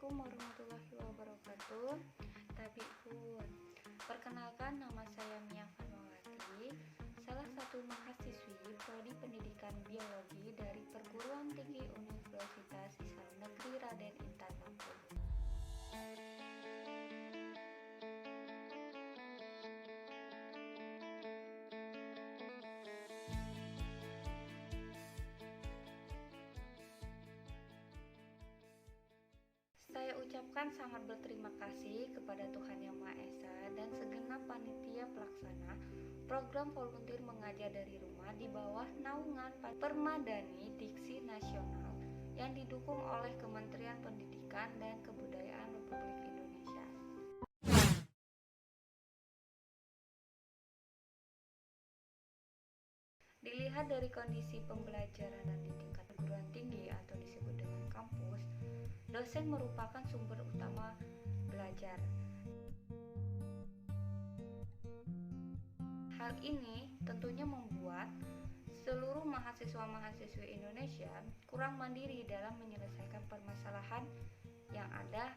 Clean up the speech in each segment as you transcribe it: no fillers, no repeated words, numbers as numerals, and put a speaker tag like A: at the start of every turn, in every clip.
A: Assalamualaikum warahmatullahi wabarakatuh. Tabiun. Perkenalkan, nama saya Mia Fatmawati, salah satu mahasiswi Prodi Pendidikan Biologi dari Perguruan Tinggi Universitas Islam Negeri Raden Intan Lampung. Saya ucapkan sangat berterima kasih kepada Tuhan Yang Maha Esa dan segenap panitia pelaksana program volunteer mengajar dari rumah di bawah naungan Permadani Diksi Nasional yang didukung oleh Kementerian Pendidikan dan Kebudayaan Republik Indonesia. Dilihat dari kondisi pembelajaran di tingkat perguruan tinggi atau disebut dengan kampus, dosen merupakan sumber utama belajar. Hal ini tentunya membuat seluruh mahasiswa-mahasiswi Indonesia kurang mandiri dalam menyelesaikan permasalahan yang ada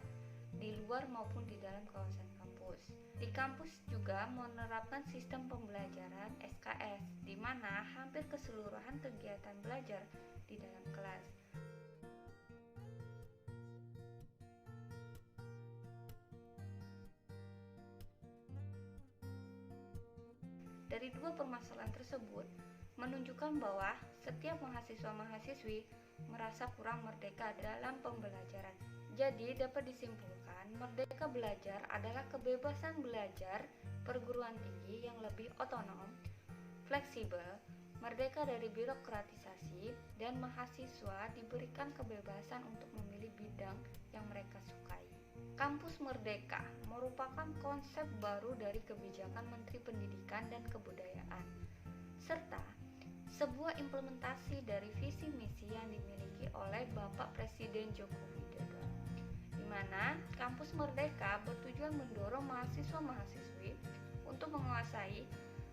A: di luar maupun di dalam kawasan kampus. Di kampus juga menerapkan sistem pembelajaran SKS, di mana hampir keseluruhan kegiatan belajar di dalam kelas. Dari dua permasalahan tersebut menunjukkan bahwa setiap mahasiswa-mahasiswi merasa kurang merdeka dalam pembelajaran. Jadi dapat disimpulkan, merdeka belajar adalah kebebasan belajar perguruan tinggi yang lebih otonom, fleksibel, merdeka dari birokratisasi, dan mahasiswa diberikan kebebasan untuk memilih bidang yang mereka sukai. Kampus Merdeka merupakan konsep baru dari kebijakan Menteri Pendidikan dan Kebudayaan, serta sebuah implementasi dari visi misi yang dimiliki oleh Bapak Presiden Joko Widodo, di mana Kampus Merdeka bertujuan mendorong mahasiswa-mahasiswi untuk menguasai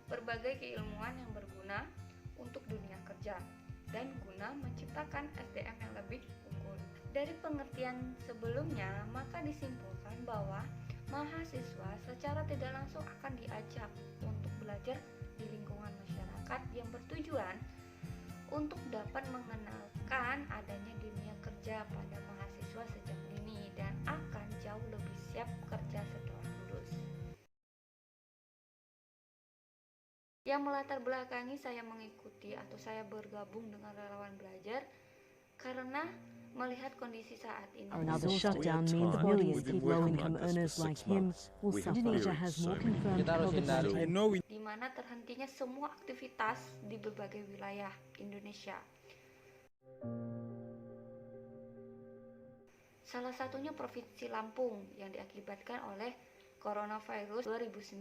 A: berbagai keilmuan yang berguna untuk dunia kerja dan guna menciptakan SDM yang lebih unggul. Dari pengertian sebelumnya, maka disimpulkan bahwa mahasiswa secara tidak langsung akan diajak untuk belajar di lingkungan masyarakat yang bertujuan untuk dapat mengenalkan adanya dunia kerja pada mahasiswa sejak dini dan akan jauh lebih siap kerja setelah lulus. Yang melatar belakangi saya mengikuti atau saya bergabung dengan relawan belajar karena melihat kondisi saat ini.
B: Another shutdown means millions of low-income earners like him will suffer. Indonesia has more confirmed COVID-19.
A: Di mana terhentinya semua aktivitas di berbagai wilayah Indonesia. Salah satunya Provinsi Lampung yang diakibatkan oleh coronavirus 2019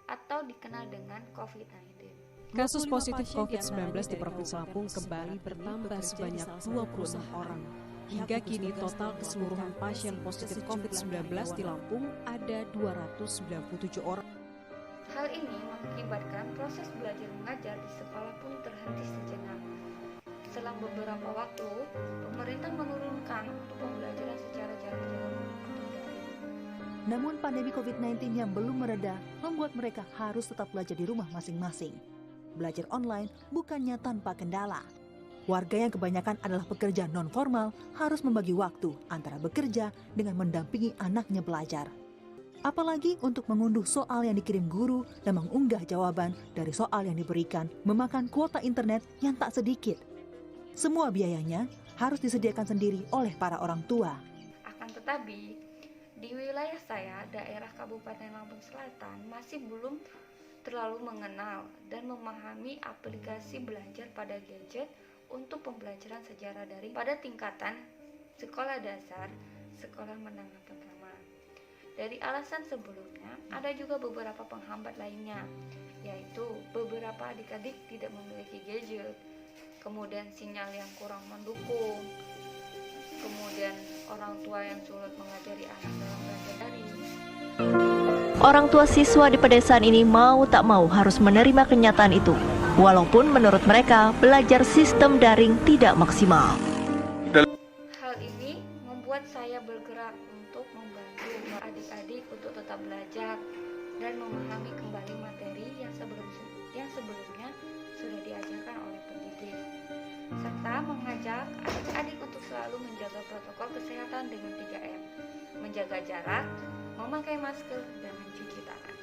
A: atau dikenal dengan COVID-19.
C: Kasus positif COVID-19 di Provinsi Lampung kembali bertambah sebanyak 26 orang. Hingga kini total keseluruhan pasien positif COVID-19 di Lampung ada 297 orang.
A: Hal ini mengakibatkan proses belajar mengajar di sekolah pun terhenti sejenak. Selang beberapa waktu, pemerintah menurunkan untuk pembelajaran secara jarak jauh atau daring.
D: Namun pandemi COVID-19 yang belum mereda membuat mereka harus tetap belajar di rumah masing-masing. Belajar online bukannya tanpa kendala. Warga yang kebanyakan adalah pekerja non-formal harus membagi waktu antara bekerja dengan mendampingi anaknya belajar. Apalagi untuk mengunduh soal yang dikirim guru dan mengunggah jawaban dari soal yang diberikan memakan kuota internet yang tak sedikit. Semua biayanya harus disediakan sendiri oleh para orang tua.
A: Akan tetapi, di wilayah saya, daerah Kabupaten Lampung Selatan masih belum terlalu mengenal dan memahami aplikasi belajar pada gadget untuk pembelajaran secara daring pada tingkatan sekolah dasar, sekolah menengah pertama. Dari alasan sebelumnya, ada juga beberapa penghambat lainnya, yaitu beberapa adik-adik tidak memiliki gadget, kemudian sinyal yang kurang mendukung, kemudian orang tua yang sulit mengajari anak dalam belajar daring.
E: Orang tua siswa di pedesaan ini mau tak mau harus menerima kenyataan itu, walaupun menurut mereka belajar sistem daring tidak maksimal.
A: Hal ini membuat saya untuk membantu adik-adik untuk tetap belajar dan memahami kembali materi yang sebelumnya sudah diajarkan oleh pendidik, serta mengajak adik-adik untuk selalu menjaga protokol kesehatan dengan 3M, menjaga jarak, memakai masker, dan mencuci tangan.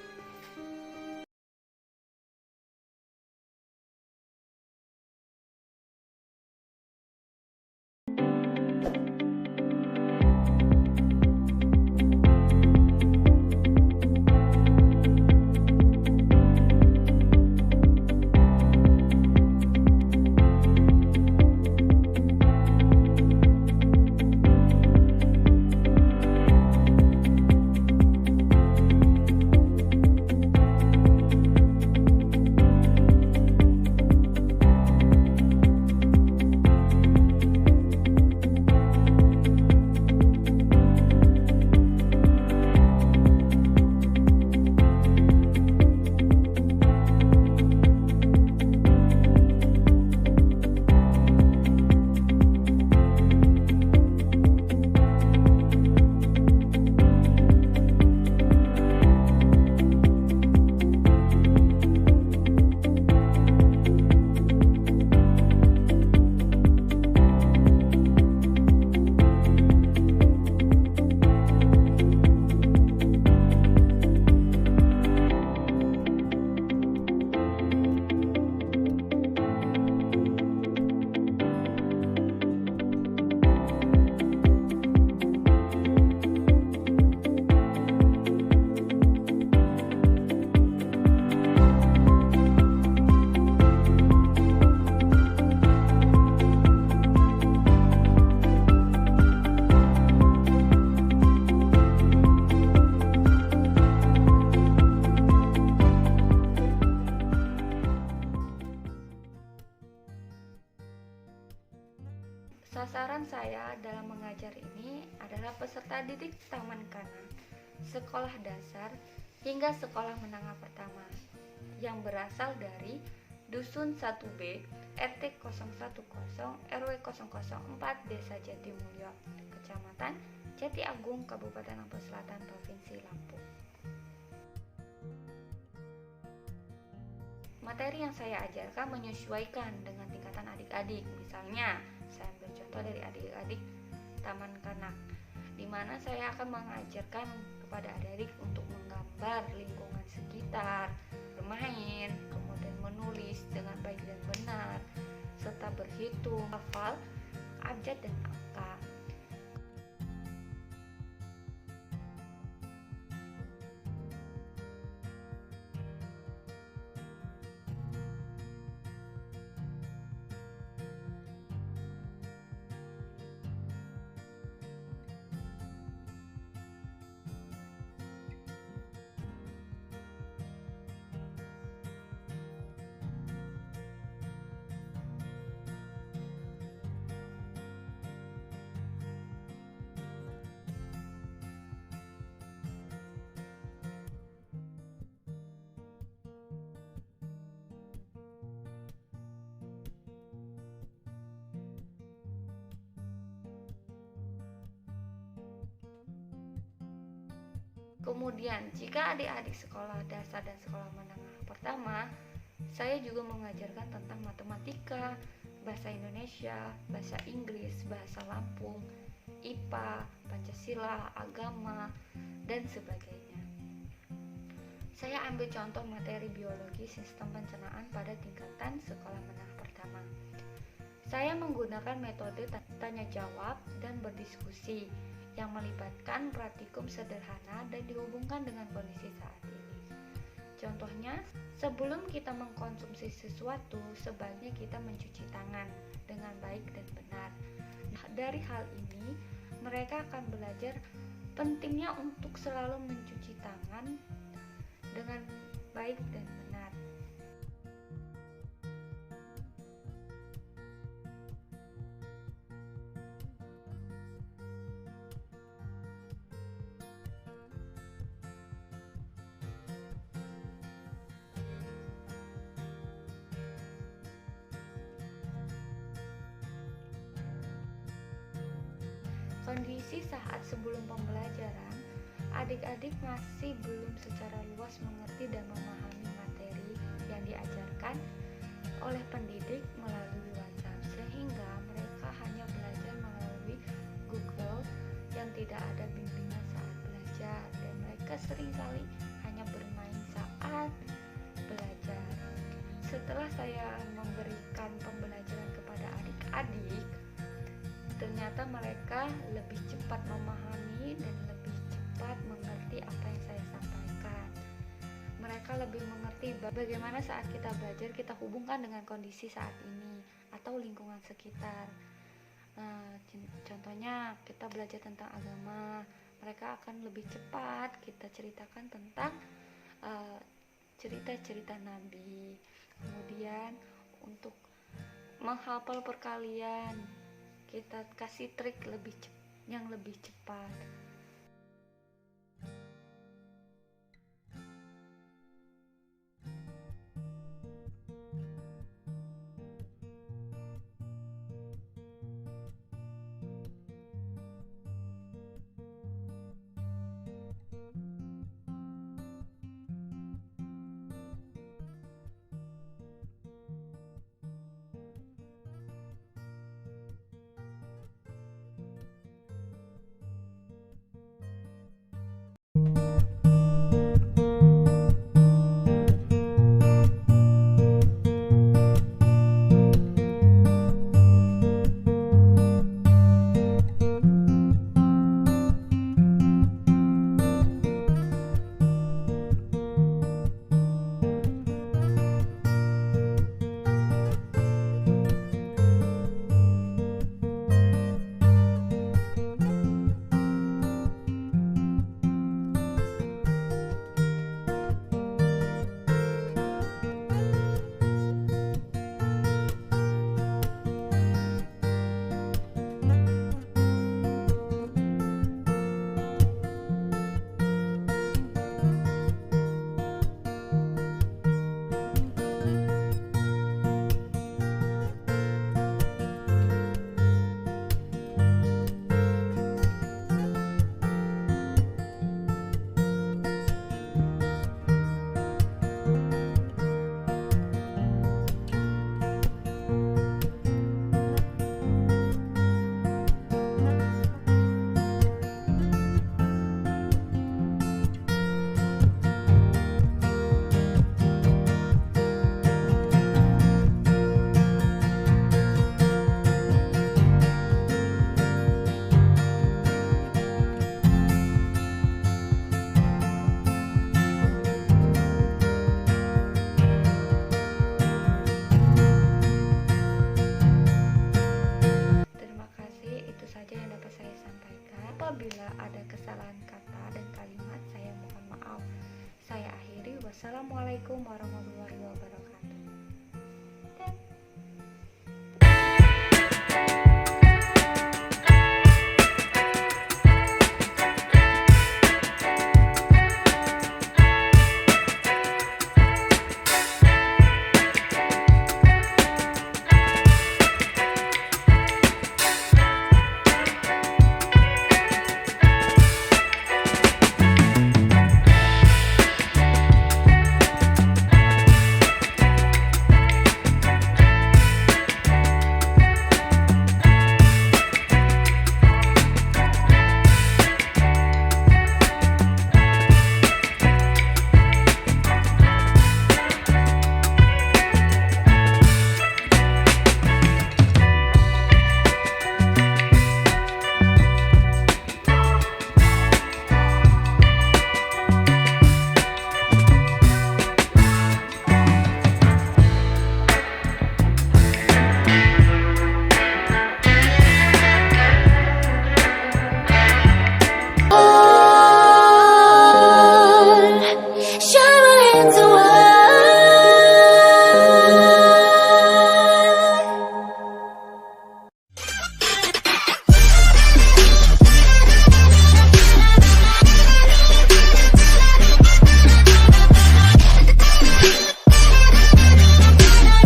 A: Sasaran saya dalam mengajar ini adalah peserta didik taman kanak, sekolah dasar, hingga sekolah menengah pertama yang berasal dari Dusun 1B, RT 010, RW 004, Desa Jatimulyo, Kecamatan Jati Agung, Kabupaten Lampung Selatan, Provinsi Lampung. Materi yang saya ajarkan menyesuaikan dengan tingkatan adik-adik. Misalnya, saya ambil contoh dari adik-adik taman kanak, di mana saya akan mengajarkan kepada adik-adik untuk menggambar lingkungan sekitar, bermain, kemudian menulis dengan baik dan benar, serta berhitung, hafal, abjad dan angka. Kemudian, jika adik-adik sekolah dasar dan sekolah menengah pertama, saya juga mengajarkan tentang matematika, bahasa Indonesia, bahasa Inggris, bahasa Lampung, IPA, Pancasila, agama, dan sebagainya. Saya ambil contoh materi biologi sistem pencernaan pada tingkatan sekolah menengah pertama. Saya menggunakan metode tanya jawab dan berdiskusi yang melibatkan praktikum sederhana dan dihubungkan dengan kondisi saat ini. Contohnya, sebelum kita mengkonsumsi sesuatu, sebaiknya kita mencuci tangan dengan baik dan benar. Dari hal ini, mereka akan belajar pentingnya untuk selalu mencuci tangan dengan baik dan benar. Kondisi saat sebelum pembelajaran, adik-adik masih belum secara luas mengerti dan memahami materi yang diajarkan oleh pendidik melalui WhatsApp, sehingga mereka hanya belajar melalui Google yang tidak ada bimbingan saat belajar, dan mereka seringkali hanya bermain saat belajar. Setelah saya memberikan pembelajaran kepada adik-adik, ternyata mereka lebih cepat memahami dan lebih cepat mengerti apa yang saya sampaikan. Mereka lebih mengerti bagaimana saat kita belajar kita hubungkan dengan kondisi saat ini atau lingkungan sekitar. Contohnya kita belajar tentang agama, mereka akan lebih cepat kita ceritakan tentang cerita-cerita Nabi. Kemudian untuk menghafal perkalian, kita kasih trik yang lebih cepat. Apabila ada kesalahan kata dan kalimat, saya mohon maaf. Saya akhiri. Wassalamualaikum warahmatullahi wabarakatuh.